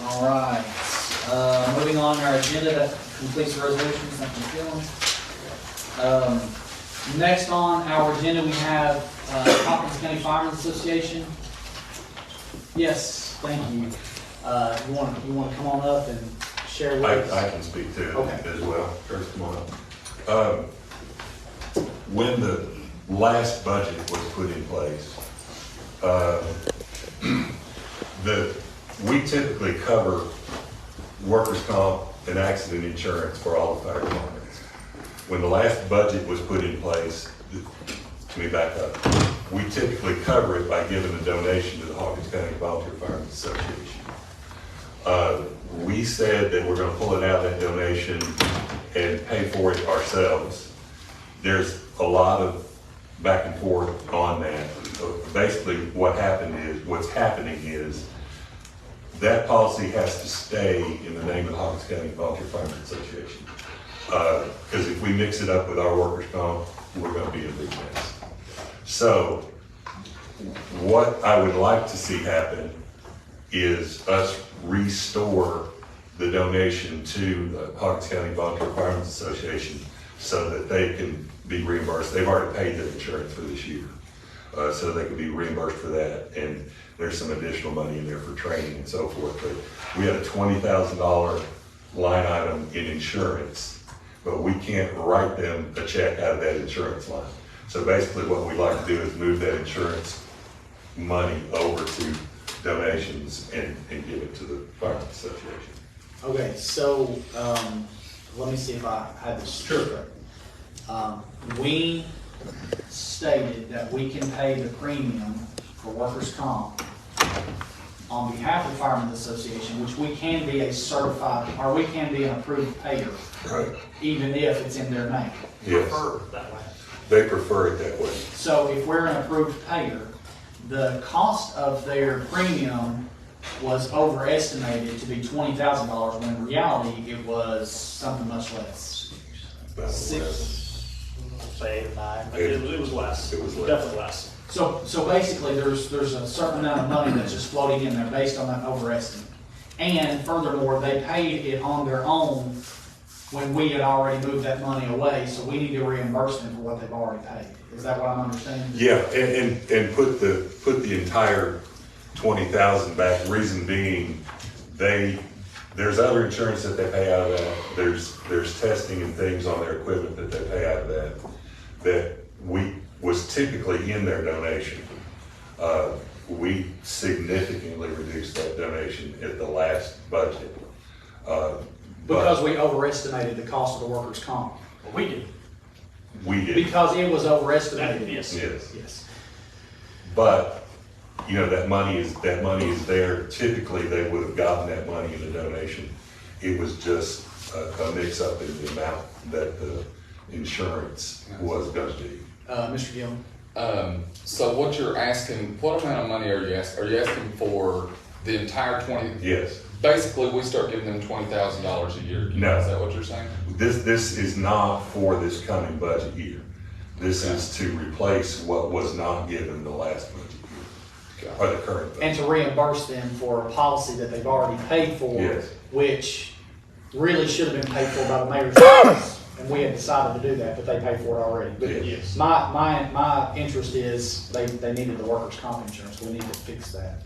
All right, moving on our agenda, that completes the resolutions, thank you, Phil. Next on our agenda, we have Hopkins County Fireman Association. Yes, thank you. You want to come on up and share with us? I can speak to it Okay. as well. First, come on up. When the last budget was put in place, we typically cover workers' comp and accident insurance for all the fire departments. When the last budget was put in place, let me back up. We typically cover it by giving a donation to the Hawkins County Volunteer Firemen's Association. We said that we're going to pull it out of that donation and pay for it ourselves. There's a lot of back and forth on that. Basically, what's happening is that policy has to stay in the name of the Hawkins County Volunteer Firemen's Association. Because if we mix it up with our workers' comp, we're going to be in a big mess. So, what I would like to see happen is us restore the donation to the Hawkins County Volunteer Firemen's Association so that they can be reimbursed. They've already paid their insurance for this year, so they can be reimbursed for that. And there's some additional money in there for training and so forth. But we had a $20,000 line item in insurance, but we can't write them a check out of that insurance line. So basically what we'd like to do is move that insurance money over to donations and give it to the Firemen's Association. Okay, so let me see if I have this straight. We stated that we can pay the premium for workers' comp on behalf of the Firemen's Association, which we can be a certified, or we can be an approved payer, Right. even if it's in their name. Yes. Prefer that way. They prefer it that way. So if we're an approved payer, the cost of their premium was overestimated to be $20,000, when in reality it was something much less. About Say 8 or 9, but Eight. it was less. It was less. Definitely less. So basically, there's a certain amount of money that's just floating in there based on that overestimate. And furthermore, they paid it on their own when we had already moved that money away, so we need to reimburse them for what they've already paid. Is that what I'm understanding? Yeah, and put the entire 20,000 back. Reason being, there's other insurance that they pay out of that. There's testing and things on their equipment that they pay out of that was typically in their donation. We significantly reduced that donation at the last budget. Because we overestimated the cost of the workers' comp. Well, we did. We did. Because it was overestimated. Yes. Yes. But, you know, that money is there. Typically, they would have gotten that money in the donation. It was just a mix up in the amount that the insurance was going to be. Mr. Gillum? So what you're asking, what amount of money are you asking? Are you asking for the entire 20? Yes. Basically, we start giving them $20,000 a year. No. Is that what you're saying? This is not for this coming budget year. This is to replace what was not given the last budget year, or the current budget. And to reimburse them for a policy that they've already paid for, Yes. which really should have been paid for by the mayor's office. And we had decided to do that, but they paid for it already. But Yes. my interest is they needed the workers' comp insurance. We need to fix that.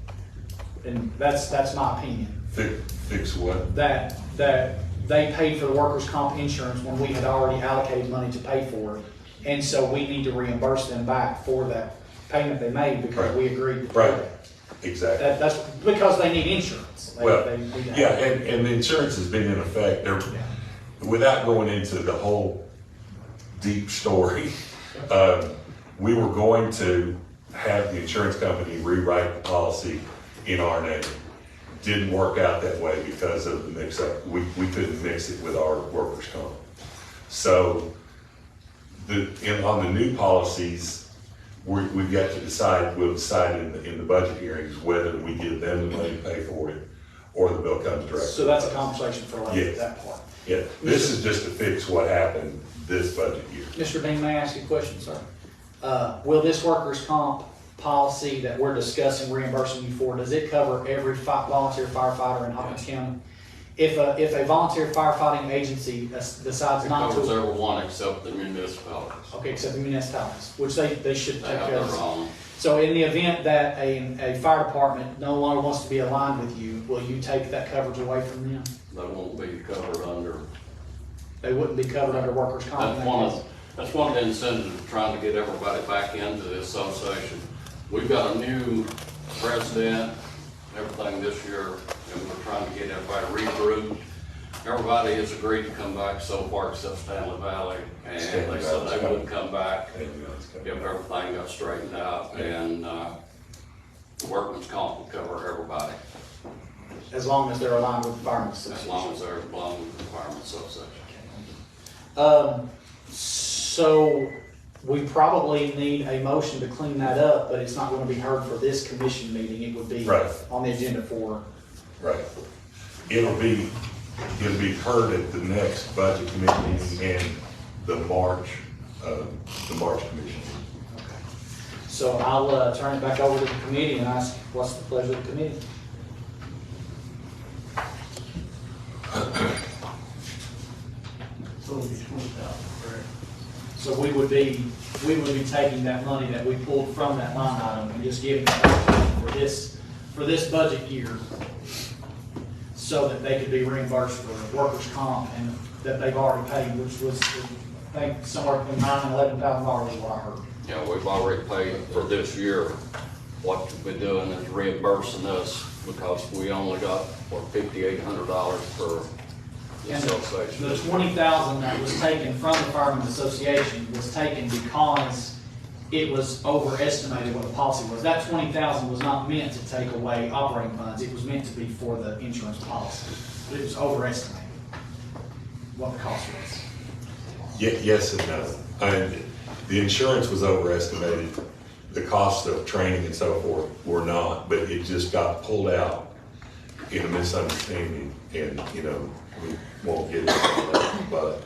And that's my opinion. Fix what? That they paid for the workers' comp insurance when we had already allocated money to pay for it. And so we need to reimburse them back for that payment they made because Right. we agreed to pay Right. that. Exactly. That's because they need insurance. Well, They need to yeah, have it. and the insurance has been in effect. Without going into the whole deep story, we were going to have the insurance company rewrite the policy in our name. Didn't work out that way because of the mix-up. We couldn't mix it with our workers' comp. So on the new policies, we've got to decide, we'll decide in the budget hearings whether we give them the money to pay for it or the bill comes directly. So that's a conversation for later, Yes. that part. Yeah, this is just to fix what happened this budget year. Mr. Dean, may I ask you a question, sir? Will this workers' comp policy that we're discussing reimbursing you for, does it cover every volunteer firefighter in Hopkins County? If a volunteer firefighting agency decides It not covers to, everyone except the municipalities. okay, except the municipalities, which they should They take have care their of. own. So in the event that a fire department no longer wants to be aligned with you, will you take that coverage away from them? They won't be covered under. They wouldn't be covered under workers' comp. That's one of the incentives of trying to get everybody back into the association. We've got a new president, everything this year, and we're trying to get everybody regrouped. Everybody has agreed to come back so far except Stanley Valley, and Stanley they said Valley's they wouldn't come back Stanley if everything got straightened out, and workman's comp will cover everybody, As long as they're aligned with the firemen's as association. long as they're belong to the Fireman Association. So we probably need a motion to clean that up, but it's not gonna be heard for this commission meeting. It would be Right. on the agenda for, Right. It'll be heard at the next budget committee meeting and the March commission. so I'll turn it back over to the committee and ask, what's the pleasure of the committee? So we would be taking that money that we pulled from that line item and just giving it for this budget year, so that they could be reimbursed for workers' comp and that they've already paid, which was, I think, somewhere between $9,000 and $11,000 is what I heard. Yeah, we've already paid for this year. What we're doing is reimbursing us because we only got, $5,800 for the And association. the $20,000 that was taken from the Firemen's Association was taken because it was overestimated what the policy was. That $20,000 was not meant to take away operating funds, it was meant to be for the insurance policy. But it was overestimated what the cost was. Yes and no. And the insurance was overestimated. The cost of training and so forth were not, but it just got pulled out in a misunderstanding, and, we won't get into that, but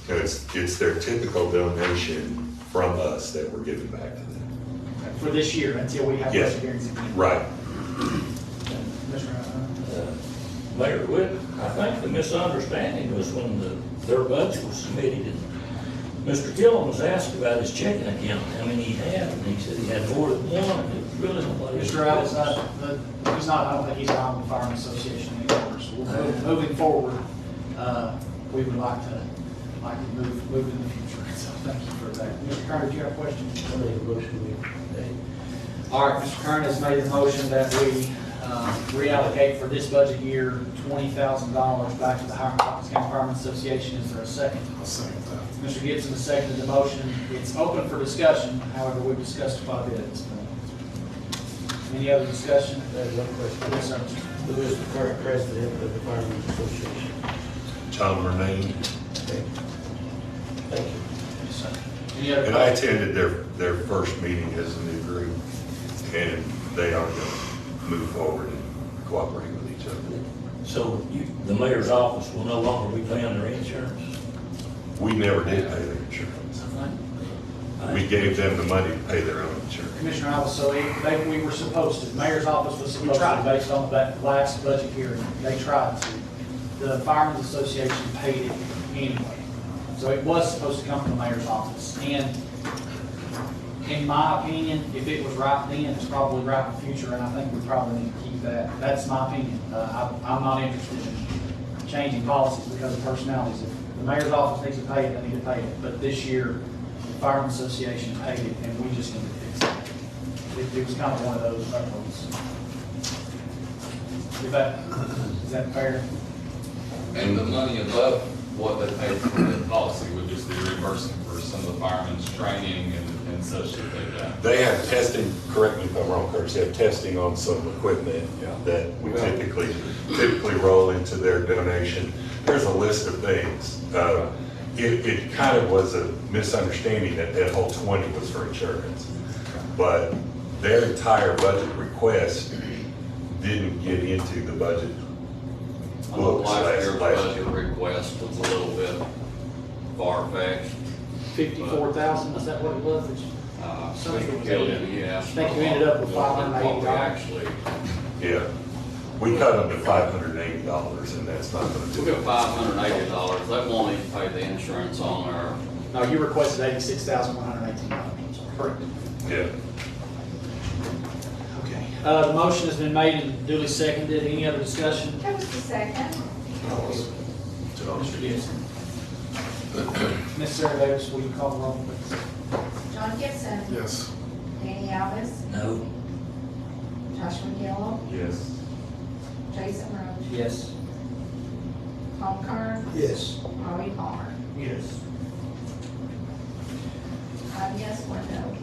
it's their typical donation from us that we're giving back to them. For this year, until we have Yes. budget hearings again. Right. Commissioner, Mayor Whit, I think the misunderstanding was when their budget was submitted, and Mr. Gillum was asked about his checking account, how many he had, and he said he had more than one, and it was really nobody. Mr. Allen's I don't think he's on the Firemen's Association anymore, so moving forward, we would like to move in the future, so thank you for that. Mr. Kern, do you have a question? I made a motion. All right, Mr. Kern has made the motion that we reallocate for this budget year $20,000 back to the Hopkins County Firemen's Association. Is there a second? I'll second that. Mr. Gibson has seconded the motion. It's open for discussion, however, we've discussed quite a bit at this point. Any other discussion? There's no question. Yes, sir. Who is the current president of the Firemen's Association? John Renee. Thank you. Yes, sir. Any other And I questions? attended their first meeting as a new group, and they are going to move forward and cooperate with each other. So the mayor's office will no longer be paying their insurance? We never did pay their insurance. We gave them the money to pay their own insurance. Commissioner Alves, so we were supposed to, the mayor's office was supposed to, based on that last budget hearing, they tried to. The Firemen's Association paid it anyway. So it was supposed to come from the mayor's office. And in my opinion, if it was right then, it's probably right in the future, and I think we probably need to keep that. That's my opinion. I'm not interested in changing policies because of personalities. If the mayor's office needs to pay it, they need to pay it. But this year, the Firemen's Association paid it, and we just need to fix it. It was kind of one of those uploads. Is that fair? And the money above what they paid for the policy would just be reimbursing for some of the firemen's training and such that they've done. They have testing, correct me if I'm wrong, Curtis, they have testing on some equipment that we typically roll into their donation. There's a list of things. It kind of was a misunderstanding that that whole 20 was for insurance. But their entire budget request didn't get into the budget books Last year's last budget year. request was a little bit far-fetched. 54,000, is that what it was? So it Mr. was Killian, he asked. I think you ended up with $580. What we actually, Yeah. We cut them to $580 and that's not gonna we do got it. $580, that won't even pay the insurance on our, No, you requested $86,118. Correct. Yeah. Okay. The motion has been made and duly seconded. Any other discussion? That was the second. Mr. Gibson. Ms. Sarah Davis, will you call the roll, please? John Gibson. Yes. Danny Alves. No, Joshua Gill. Yes. Jason Rhodes. Yes. Tom Kern. Yes. Robbie Palmer. Yes. 5 yes, 1 no.